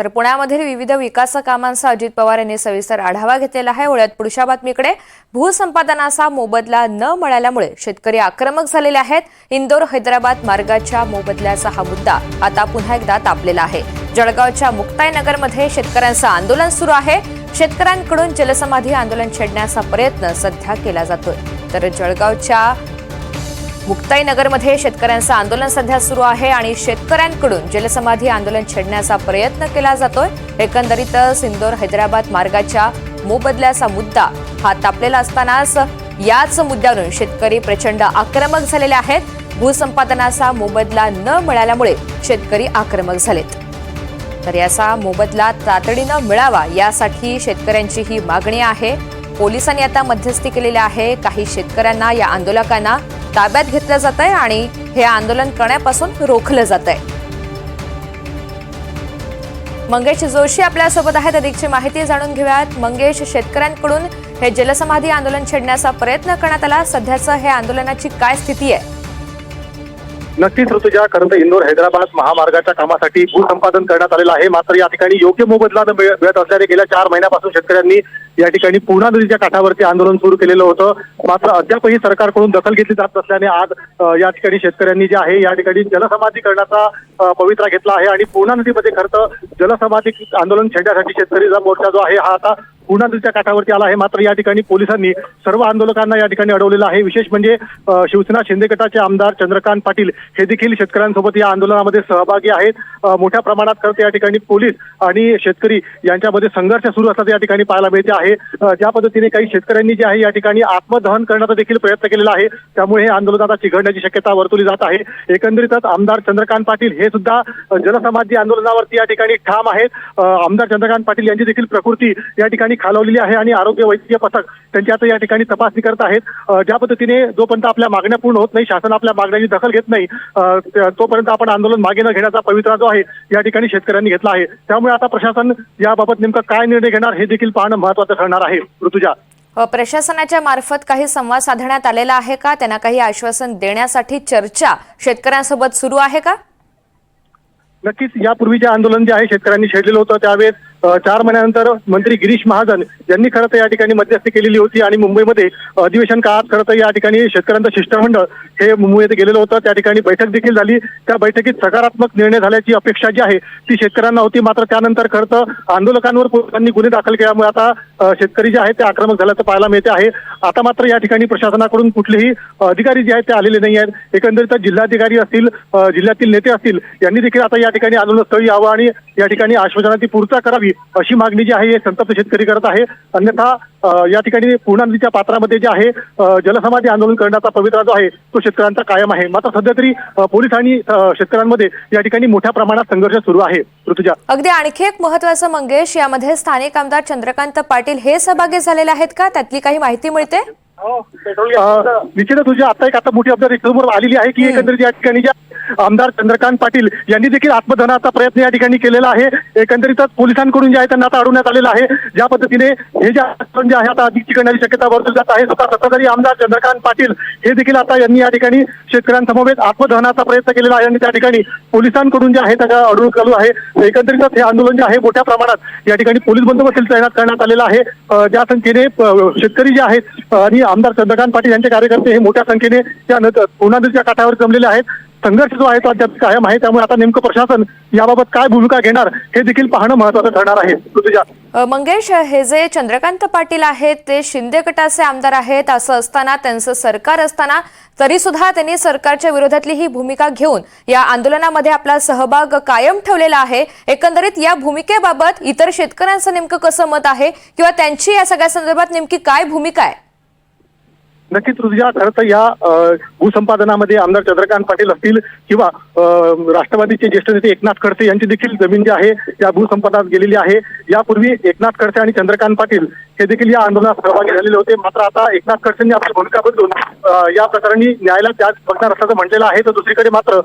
तर पुण्यामधील विविध विकास कामांचा अजित पवार यांनी सविस्तर आढावा घेतलेला आहे। वळत पुढच्या बातमीकडे, भूसंपादनाचा मोबदला न मिळाल्यामुळे शेतकरी आक्रमक झालेले आहेत। इंदोर हैदराबाद मार्गाच्या मोबदल्याचा हा मुद्दा आता पुन्हा एकदा तापलेला आहे। जळगावच्या मुक्ताईनगरमध्ये शेतकऱ्यांचं आंदोलन सुरू आहे। शेतकऱ्यांकडून जलसमाधी आंदोलन छेडण्याचा प्रयत्न सध्या केला जातोय। तर जळगावच्या मुक्ताईनगरमध्ये शेतकऱ्यांचं आंदोलन सध्या सुरू आहे आणि शेतकऱ्यांकडून जलसमाधी आंदोलन छेडण्याचा प्रयत्न केला जातोय। एकंदरीतच इंदोर हैदराबाद मार्गाच्या मोबदल्याचा मुद्दा हा तापलेला असतानाच याच मुद्द्यावरून शेतकरी प्रचंड आक्रमक झालेले आहेत। भूसंपादनाचा मोबदला न मिळाल्यामुळे शेतकरी आक्रमक झालेत। तर याचा मोबदला तातडीने मिळावा यासाठी शेतकऱ्यांची ही मागणी आहे। पोलिसांनी आता मध्यस्थी केलेली आहे। काही शेतकऱ्यांना या आंदोलकांना ताब्यात घेतलं जात आहे आणि हे आंदोलन करण्यापासून रोखलं जात आहे। मंगेश जोशी आपल्यासोबत आहेत। अधिकची माहिती जाणून घेऊयात। मंगेश, शेतकऱ्यांकडून हे जलसमाधी आंदोलन छेडण्याचा प्रयत्न करण्यात आला। सध्याचं हे आंदोलनाची काय स्थिती आहे? नक्कीच ऋतुजा, खरं तर इंदोर हैदराबाद महामार्गाच्या कामासाठी भूसंपादन करण्यात आलेलं आहे। मात्र या ठिकाणी योग्य मोबदला न मिळत असल्याने गेल्या 4 महिन्यापासून शेतकऱ्यांनी या ठिकाणी पूर्णा नदीच्या काठावरती आंदोलन सुरू केलेलं होतं। मात्र अद्यापही सरकारकडून दखल घेतली जात नसल्याने आज या ठिकाणी शेतकऱ्यांनी जे आहे या ठिकाणी जलसमाधी करण्याचा पवित्रा घेतला आहे आणि पूर्णा नदीमध्ये खरं तर जलसमाधी आंदोलन छेडण्यासाठी शेतकरीचा मोर्चा जो आहे हा आता पूर्णा नदीच्या काठावरती आला आहे। मात्र या ठिकाणी पोलिसांनी सर्व आंदोलकांना या ठिकाणी अडवलेलं आहे। विशेष म्हणजे शिवसेना शिंदे गटाचे आमदार चंद्रकांत पाटील हे देखील शेतकऱ्यांसोबत या आंदोलनामध्ये सहभागी आहेत। मोठ्या प्रमाणात खरं तर या ठिकाणी पोलीस आणि शेतकरी यांच्यामध्ये संघर्ष सुरू असल्याचं या ठिकाणी पाहायला मिळते आहे। ज्या पद्धतीने काही शेतकऱ्यांनी जे आहे या ठिकाणी आत्मदहन करण्याचा देखील प्रयत्न केलेला आहे, त्यामुळे हे आंदोलन आता चिघळण्याची शक्यता वर्तवली जात आहे। एकंदरीतच आमदार चंद्रकांत पाटील हे सुद्धा जलसमाधी आंदोलनावरती या ठिकाणी ठाम आहेत। आमदार चंद्रकांत पाटील यांची देखील प्रकृती या ठिकाणी खालावलेली आहे आणि आरोग्य वैद्यकीय पथक त्यांची आता या ठिकाणी तपासणी करत आहेत। ज्या पद्धतीने जोपर्यंत आपल्या मागण्या पूर्ण होत नाही, शासन आपल्या मागण्यांची दखल घेत नाही, तोपर्यंत आपण आंदोलन मागे न घेण्याचा पवित्रा जो आहे या ठिकाणी शेतकऱ्यांनी घेतला आहे। त्यामुळे आता प्रशासन याबाबत नेमका काय निर्णय घेणार हे देखील पाहणं महत्त्वाचं ठरणार आहे। ऋतुजा, प्रशासनाच्या मार्फत काही संवाद साधण्यात आलेला आहे का? त्यांना काही आश्वासन देण्यासाठी चर्चा शेतकऱ्यांसोबत सुरू आहे का? नक्कीच यापूर्वी जे आंदोलन जे आहे शेतकऱ्यांनी छेडलेलं होतं त्यावेळेस 4 महिन्यानंतर मंत्री गिरीश महाजन यांनी खरं तर या ठिकाणी मध्यस्थी केलेली होती आणि मुंबईमध्ये अधिवेशन काळात खरं तर या ठिकाणी शेतकऱ्यांचं शिष्टमंडळ हे मुंबईत गेलेलं होतं। त्या ठिकाणी बैठक देखील झाली। त्या बैठकीत सकारात्मक निर्णय झाल्याची अपेक्षा जी आहे ती शेतकऱ्यांना होती। मात्र त्यानंतर खरं तर आंदोलकांवर पोलिसांनी गुन्हे दाखल केल्यामुळे आता शेतकरी जे आहेत ते आक्रमक झाल्याचं पाहायला मिळते आहे। आता मात्र या ठिकाणी प्रशासनाकडून कुठलेही अधिकारी जे आहेत ते आलेले नाही आहेत। एकंदरीत जिल्हाधिकारी असतील, जिल्ह्यातील नेते असतील, यांनी देखील आता या ठिकाणी आंदोलनस्थळी यावं आणि या ठिकाणी आश्वासनाची पूर्तता करावी अशी मागणी जी आहे हे संतप्त शेतकरी करत आहे। अन्यथा या ठिकाणी पूर्णा नदीच्या पात्रामध्ये जे आहे जलसमाधी आंदोलन करण्याचा पवित्रा जो आहे तो शेतकऱ्यांचा कायम आहे। मात्र सध्या तरी पोलीस आणि शेतकऱ्यांमध्ये या ठिकाणी मोठ्या प्रमाणात संघर्ष सुरू आहे। ऋतुजा, अगदी आणखी एक महत्त्वाचं मंगेश, यामध्ये स्थानिक आमदार चंद्रकांत पाटील हे सहभागी झालेले आहेत का? त्यातली काही माहिती मिळते? निश्चितच तुझी आता मोठी अपडेट समोर आलेली आहे की एकंदरीत या ठिकाणी आमदार चंद्रकांत पाटील यांनी देखील आत्मदहनाचा प्रयत्न या ठिकाणी केलेला आहे। एकंदरीतच पोलिसांकडून जे आहे त्यांना आता अडवण्यात आलेलं आहे। ज्या पद्धतीने हे जे आहे आता अधिक चिघळण्याची शक्यता वर्तवली जात आहे। स्वतः सत्ताधारी आमदार चंद्रकांत पाटील हे देखील आता यांनी या ठिकाणी शेतकऱ्यांसमवेत आत्मदहनाचा प्रयत्न केलेला आहे आणि त्या ठिकाणी पोलिसांकडून जे आहे त्याचा अडवणूक चालू आहे। एकंदरीतच हे आंदोलन जे आहे मोठ्या प्रमाणात या ठिकाणी पोलीस बंदोबस्त तैनात करण्यात आलेला आहे। ज्या संख्येने शेतकरी जे आहेत आणि आमदार चंद्रकांत पाटील यांचे कार्यकर्ते हे मोठ्या संख्येने त्या पूर्णा नदीच्या काठावर जमलेले आहेत। संघर्ष जो आहे तो अद्याप कायम आहे। त्यामुळे आता नेमकं प्रशासन याबाबत काय भूमिका घेणार हे देखील पाहणं महत्त्वाचं ठरणार आहे। ऋतुजा, मंगेश, हे जे चंद्रकांत पाटील आहेत ते शिंदे गटाचे आमदार आहेत, असं असताना त्यांचं सरकार असताना तरी सुद्धा त्यांनी सरकारच्या विरोधातली ही भूमिका घेऊन या आंदोलनामध्ये आपला सहभाग कायम ठेवलेला आहे। एकंदरीत या भूमिकेबाबत इतर शेतकऱ्यांचं नेमकं कसं मत आहे किंवा त्यांची या सगळ्या संदर्भात नेमकी काय भूमिका आहे? नक्कीच ऋतुजा, खरं तर या भूसंपादनामध्ये आमदार चंद्रकांत पाटील असतील किंवा राष्ट्रवादीचे ज्येष्ठ नेते एकनाथ खडसे यांची देखील जमीन जी आहे या भूसंपादनात गेलेली आहे। यापूर्वी एकनाथ खडसे आणि चंद्रकांत पाटील हे देखील या आंदोलनात सहभागी झालेले होते। मात्र आता एकनाथ खडसेंनी आपली भूमिका बदलून या प्रकरणी न्यायालयात त्याच बघणार असल्याचं म्हटलेलं आहे। तर दुसरीकडे मात्र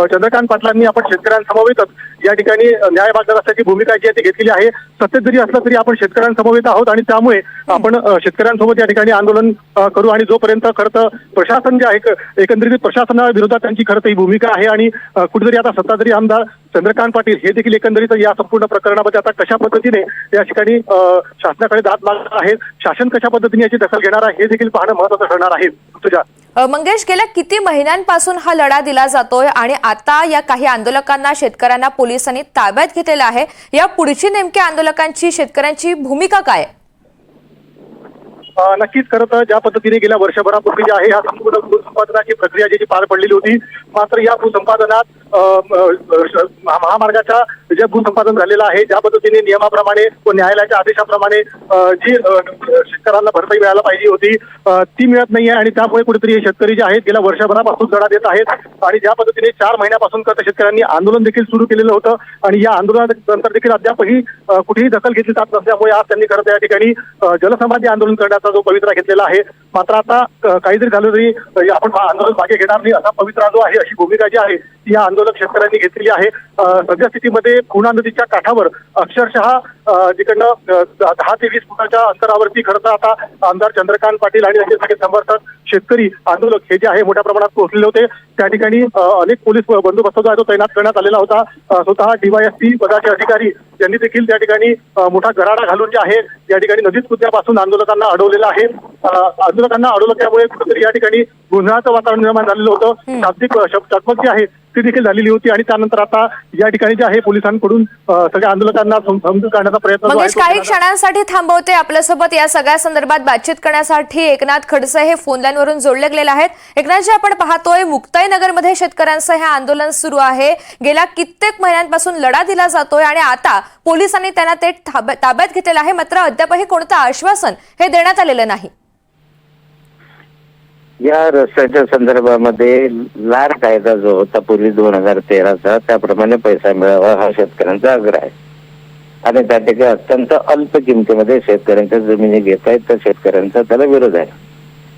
चंद्रकांत पाटलांनी आपण शेतकऱ्यांसमवेतच या ठिकाणी न्याय मागणार असल्याची भूमिका जी आहे ती घेतलेली आहे। सत्तेत जरी असलं तरी आपण शेतकऱ्यांसमवेत आहोत आणि त्यामुळे आपण शेतकऱ्यांसोबत या ठिकाणी आंदोलन करू आणि जोपर्यंत खरं तर प्रशासन जे आहे एकंदरीत प्रशासनाविरोधात त्यांची खरं तर ही भूमिका आहे आणि कुठेतरी आता सत्ताधारी आमदार चंद्रकांत पाटील हे देखील एकंदरीत या संपूर्ण प्रकरणामध्ये आता कशा पद्धतीने या ठिकाणी शासनाकडे दाद मागणार आहेत, शासन कशा पद्धतीने याची दखल घेणार आहे हे देखील पाहणं महत्त्वाचं ठरणार आहे. तुझ्या मंगेश, गेल्या किती महिन्यांपासून हा लढा दिला जातोय आणि आता या काही आंदोलकांना, शेतकऱ्यांना पोलिसांनी ताब्यात घेतलेलं आहे. या पुढची नेमक्या आंदोलकांची, शेतकऱ्यांची भूमिका काय? नक्कीच खरं तर ज्या पद्धतीने गेल्या वर्षभरापूर्वी जी आहे या संपूर्ण भूसंपादनाची प्रक्रिया जी पार पडलेली होती, मात्र या भूसंपादनात महामार्गाच्या जे भूसंपादन झालेलं आहे ज्या पद्धतीने नियमाप्रमाणे व न्यायालयाच्या आदेशाप्रमाणे जी शेतकऱ्यांना भरपाई मिळायला पाहिजे होती ती मिळत नाहीये आणि त्यामुळे कुठेतरी हे शेतकरी जे आहेत गेल्या वर्षभरापासून लढा देत आहेत. आणि ज्या पद्धतीने 4 महिन्यापासून शेतकऱ्यांनी आंदोलन देखील सुरू केलेलं होतं आणि या आंदोलनानंतर देखील अद्यापही कुठेही दखल घेतली जात नसल्यामुळे आज त्यांनी खरं तर या ठिकाणी जलसमाधी आंदोलन करण्याचा जो पवित्रा घेतलेला आहे. मात्र आता काही जरी झालं तरी आपण आंदोलन मागे घेणार नाही असा पवित्रा जो आहे, अशी भूमिका जी आहे ती या आंदोलक शेतकऱ्यांनी घेतलेली आहे. सध्या स्थितीमध्ये पूर्णा नदीच्या काठावर अक्षरशः जिकडनं 10 ते 20 फुटाच्या अंतरावरती खरं तर आता आमदार चंद्रकांत पाटील आणि त्यांचे सगळे समर्थक शेतकरी आंदोलक हे जे आहे मोठ्या प्रमाणात पोहोचलेले होते. त्या ठिकाणी अनेक पोलीस बंदोबस्त जो आहे तो तैनात करण्यात आलेला होता. स्वतः DYSP पदाचे अधिकारी यांनी देखील त्या ठिकाणी मोठा गराडा घालून जे आहे या ठिकाणी नदीत कुदण्यापासून आंदोलकांना अडवलेलं आहे. आंदोलकांना अडवलं त्यामुळे कुठेतरी या ठिकाणी गोंधळाचं वातावरण निर्माण झालेलं होतं. शाब्दिक चकमक जी आहे ती देखील झालेली होती आणि त्यानंतर आता या ठिकाणी जे आहे पोलिसांकडून सगळ्या आंदोलकांना समजून काढण्याचा प्रयत्न मंगेश, काही क्षणांसाठी थांबवते. आपल्यासोबत या सगळ्या संदर्भात बातचीत करण्यासाठी एकनाथ खडसे हे फोन लाईनवरून जोडले गेलेले आहेत. एकनाथजी, आपण पाहतोय मुक्ताईनगरमध्ये शेतकऱ्यांचं हे आंदोलन सुरू आहे. गेल्या कित्येक महिन्यांपासून लढा दिला जातोय आणि आता पोलिसांनी त्यांना ते ताब्यात घेतलेलं आहे. मात्र अद्यापही कोणतं आश्वासन हे देण्यात आलेलं नाही. या रस्त्याच्या संदर्भामध्ये लार कायदा जो होता पूर्वी 2013चा त्याप्रमाणे पैसा मिळावा हा शेतकऱ्यांचा आग्रह आहे आणि त्या ठिकाणी अत्यंत अल्प किमतीमध्ये शेतकऱ्यांच्या जमिनी घेत आहेत. तर शेतकऱ्यांचा त्याला विरोध आहे.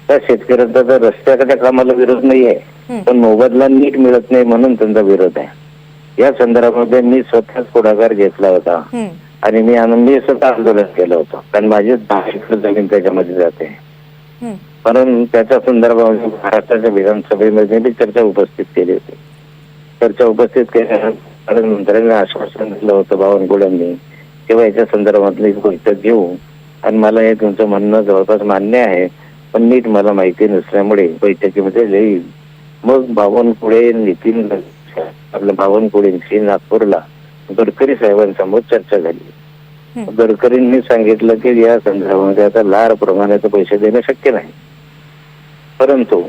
त्या शेतकऱ्यांचा तर रस्त्याच्या कामाला विरोध नाहीये, पण मोबदला नीट मिळत नाही म्हणून त्यांचा विरोध आहे. या संदर्भामध्ये मी स्वतःच पुढाकार घेतला होता आणि मी स्वतः आंदोलन केलं होतं, कारण माझी 10 एकर जमीन त्याच्यामध्ये जाते. कारण त्याच्या संदर्भामध्ये महाराष्ट्राच्या विधानसभेमध्ये मी चर्चा उपस्थित केली होती. चर्चा उपस्थित केल्यानंतर मंत्र्यांनी आश्वासन दिलं होतं बावनकुळेंनी किंवा याच्या संदर्भातली बैठक घेऊ आणि मला हे तुमचं म्हणणं जवळपास मान्य आहे, पण नीट मला माहिती नसल्यामुळे बैठकीमध्ये येईल. मग बावनकुळे नितीन आपल्या बावनकुळेंची नागपूरला गडकरी साहेबांसमोर चर्चा झाली. गडकरींनी सांगितलं की या संदर्भामध्ये आता लार प्रमाणात पैसे देणं शक्य नाही, परंतु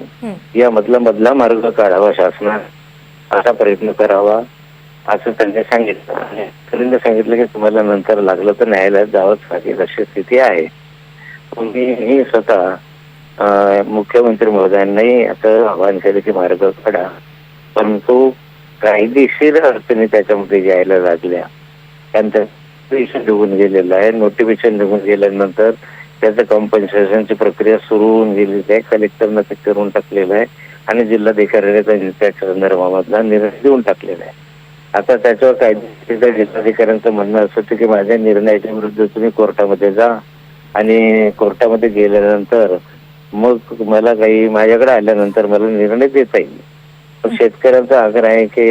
या मधला मार्ग काढावा शासनाने असा प्रयत्न करावा असं त्यांनी सांगितलं. गडकरींनी सांगितलं की तुम्हाला नंतर लागलं तर न्यायालयात जावंच लागेल अशी स्थिती आहे. मी स्वतः मुख्यमंत्री महोदयांनाही असं आवाहन केलं की मार्ग काढा, परंतु कायदेशीर अडचणी त्याच्यामध्ये यायला लागल्या. त्यानंतर निघून गेलेलं आहे. नोटिफिकेशन निघून गेल्यानंतर त्याचं कॉम्पन्सेशनची प्रक्रिया सुरू होऊन गेलेली आहे. कलेक्टरनं ते करून टाकलेलं आहे आणि जिल्हाधिकाऱ्याने त्याच्या संदर्भामधला निर्णय देऊन टाकलेला आहे. आता त्याच्यावर कायदेशीर जिल्हाधिकाऱ्यांचं म्हणणं असं होतं की माझ्या निर्णयाच्या विरुद्ध तुम्ही कोर्टामध्ये जा आणि कोर्टामध्ये गेल्यानंतर मग मला काही माझ्याकडे आल्यानंतर मला निर्णय देता येईल. पण शेतकऱ्यांचा आग्रह आहे की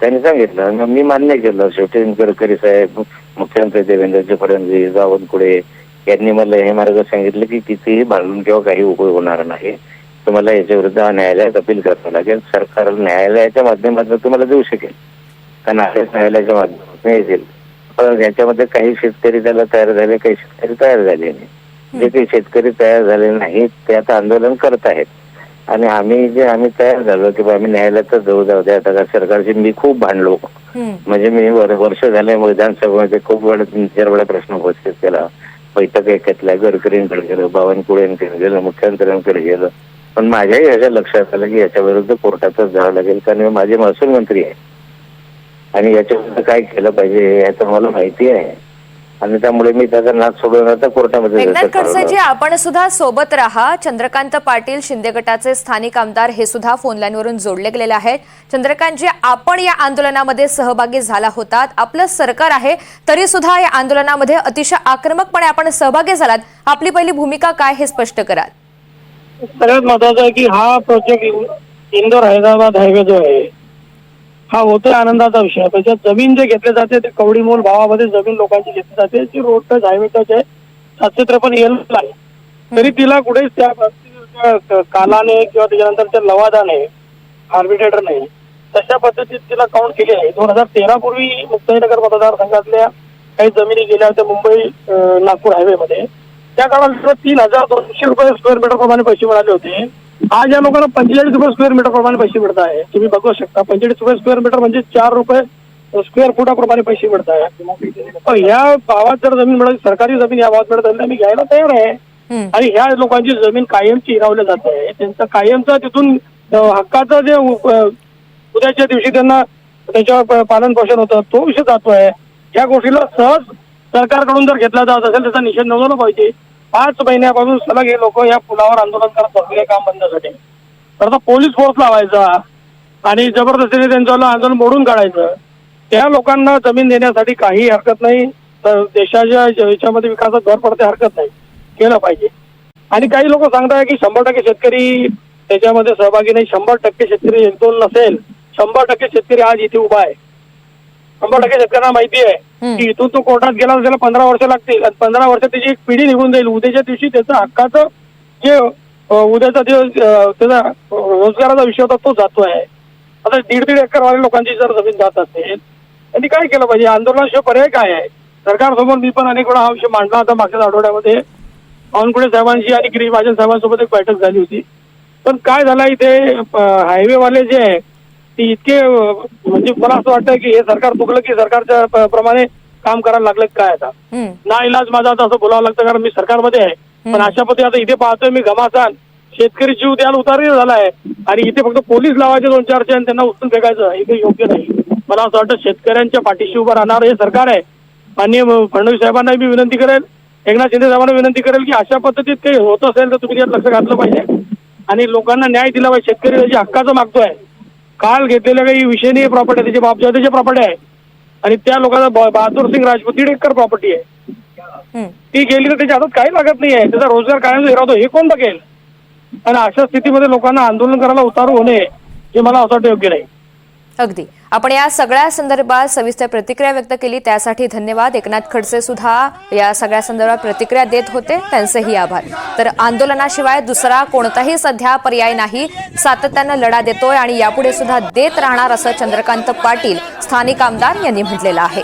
त्यांनी सांगितलं, मी मान्य केलं. शेवटी गडकरी साहेब, मुख्यमंत्री देवेंद्रजी फडणवीस, बावनकुळे यांनी मला हे मार्ग सांगितलं की कितीही भांडून किंवा काही उपयोग होणार नाही, तुम्हाला याच्या विरुद्ध न्यायालयात अपील करावं लागेल. सरकार न्यायालयाच्या माध्यमातून तुम्हाला देऊ शकेल, कारण आदेश न्यायालयाच्या माध्यमातून येतील. पण याच्यामध्ये काही शेतकरी त्याला तयार झाले, काही शेतकरी तयार झाले नाही. जे काही शेतकरी तयार झाले नाहीत ते आता आंदोलन करत आहेत आणि आम्ही तयार झालो की आम्ही न्यायालयातच जाऊ द्या. आता सरकारशी मी खूप भांडलो, म्हणजे मी वर्ष झाले विधानसभेमध्ये खूप वेळा प्रश्न उपस्थित केला. बैठक घेतल्या, गडकरींकडे गेलं, बावनकुळेंकडे गेलं, मुख्यमंत्र्यांकडे गेलं, पण माझ्याही याच्या लक्षात आलं की याच्या विरुद्ध कोर्टातच जावं लागेल, कारण माझे महसूल मंत्री आहे आणि याच्या विरुद्ध काय केलं पाहिजे याचं मला माहिती आहे आणि त्यामुळे मी त्याचा नाद सोडून आता कोर्टामध्ये. एकनाथ खडसेजी, आपण सुद्धा सोबत राहा. चंद्रकांत पाटील शिंदे गटाचे स्थानिक आमदार हे सुद्धा फोन लाईनवरून जोडले गेलेले आहेत. चंद्रकांतजी, आपण या आंदोलनामध्ये सहभागी झाला होतात. आपलं सरकार आहे तरी सुद्धा या आंदोलनामध्ये अतिशय आक्रमकपणे आपण सहभागी झालात. आपली पहिली भूमिका काय हे स्पष्ट कराल? सगळ्यात महत्वाचं आहे की हा प्रोजेक्ट इंदोर हैदराबाद हायवे जो आहे हा होतोय आनंदाचा विषय. त्याच्यात जमीन जे घेतले जाते ते कवडी मोल भावामध्ये जमीन लोकांची घेतली जाते, जी रोड टच हायवे टच आहे, 753 EL आहे. तरी तिला कुठेच त्या कालाने किंवा त्याच्यानंतरच्या लवादाने आर्बिट्रेटरने तशा पद्धतीत तिला काउंट केली आहे. 2013 पूर्वी मुक्ताईनगर मतदारसंघातल्या काही जमिनी गेल्या होत्या मुंबई नागपूर हायवेमध्ये. त्या काळात 3,200 रुपये स्क्वेअर मीटर प्रमाणे पैसे मिळाले होते. आज या लोकांना 45 रुपये स्क्वेअर मीटर प्रमाणे पैसे मिळत आहे. तुम्ही बघू शकता 45 रुपये स्क्वेअर मीटर म्हणजे 4 रुपये स्क्वेअर फुटाप्रमाणे पैसे मिळत आहे. या भावात जर जमीन मिळाली, सरकारी जमीन या भावात मिळत असेल तर मी घ्यायला तयार आहे. आणि ह्या लोकांची जमीन कायमची हिरावली जात आहे. त्यांचा कायमचा तिथून हक्काचं जे उद्याच्या दिवशी त्यांना त्याच्यावर पालन पोषण होतं तो विषय जातोय. या गोष्टीला सहज सरकारकडून जर घेतला जात असेल त्याचा निषेध नोंदवला पाहिजे. 5 महिन्यापासून सलग हे लोक या पुलावर आंदोलन करत बसले काम बंदसाठी. तर आता पोलीस फोर्स लावायचा आणि जबरदस्तीने त्यांचं आंदोलन मोडून काढायचं. त्या लोकांना जमीन देण्यासाठी काही हरकत नाही. तर देशाच्या याच्यामध्ये विकासात भर पडते हरकत नाही, केलं पाहिजे. आणि काही लोक सांगताय की 100% शेतकरी त्याच्यामध्ये सहभागी नाही. 100% शेतकरी 1-2 नसेल, 100% शेतकरी आज इथे उभा आहे. 100% शेतकऱ्यांना माहिती आहे की इथून तो कोर्टात गेला तर त्याला 15 वर्ष लागतील आणि 15 वर्षात त्याची एक पिढी निघून जाईल. उद्याच्या दिवशी त्याचा हक्काचं जे उद्याचा जे त्याचा रोजगाराचा विषय होता तो जातो आहे. आता 1.5 एकरवाले लोकांची जर जमीन जात असेल त्यांनी काय केलं पाहिजे? आंदोलनाशिवाय पर्याय काय आहे? सरकारसमोर मी पण अनेक वेळा हा विषय मांडला होता. मागच्या आठवड्यामध्ये बावनकुळे साहेबांशी आणि गिरीश महाजन साहेबांसोबत एक बैठक झाली होती. पण काय झालं इथे हायवेवाले जे आहे ते इतके म्हणजे मला असं वाटतं की हे सरकार चुकलं की सरकारच्या प्रमाणे काम करायला लागलं काय. आता ना इलाज माझा आता असं बोलावं लागतं कारण मी सरकारमध्ये आहे. पण अशा पद्धती आता इथे पाहतोय मी घमासान शेतकरी जीव द्यायला उतारलेला झालाय आणि इथे फक्त पोलीस लावायचे 2-4 आणि त्यांना उचलून फेकायचं हे योग्य नाही. मला असं वाटतं शेतकऱ्यांच्या पाठीशी उभं राहणार हे सरकार आहे. माननीय फडणवीस साहेबांना मी विनंती करेल, एकनाथ शिंदे साहेबांना विनंती करेल की अशा पद्धतीत काही होत असेल तर तुम्ही त्यात लक्ष घातलं पाहिजे आणि लोकांना न्याय दिला पाहिजे. शेतकरी त्याची हक्काचं मागतोय. काल घेतलेल्या काही विषय नाही प्रॉपर्टी त्याची बापजादेची प्रॉपर्टी आहे आणि त्या लोकांना बहादूर सिंग राजपूत 1.5 एकर प्रॉपर्टी आहे. ती गेली तर त्याच्या हातात काही लागत नाही आहे. त्याचा रोजगार कायम हिरावतो हे कोण बघेल? आणि अशा स्थितीमध्ये लोकांना आंदोलन करायला उतारू होणे हे मला असं वाटतं योग्य नाही. अगदी आपण या सगळ्या संदर्भात सविस्तर प्रतिक्रिया व्यक्त केली त्यासाठी धन्यवाद. एकनाथ खडसे सुद्धा या सगळ्या संदर्भात प्रतिक्रिया देत होते, त्यांचेही आभार. तर आंदोलनाशिवाय दुसरा कोणताही सध्या पर्याय नाही. सातत्यानं लढा देतोय आणि यापुढे सुद्धा देत राहणार असं चंद्रकांत पाटील स्थानिक आमदार यांनी म्हटलेलं आहे.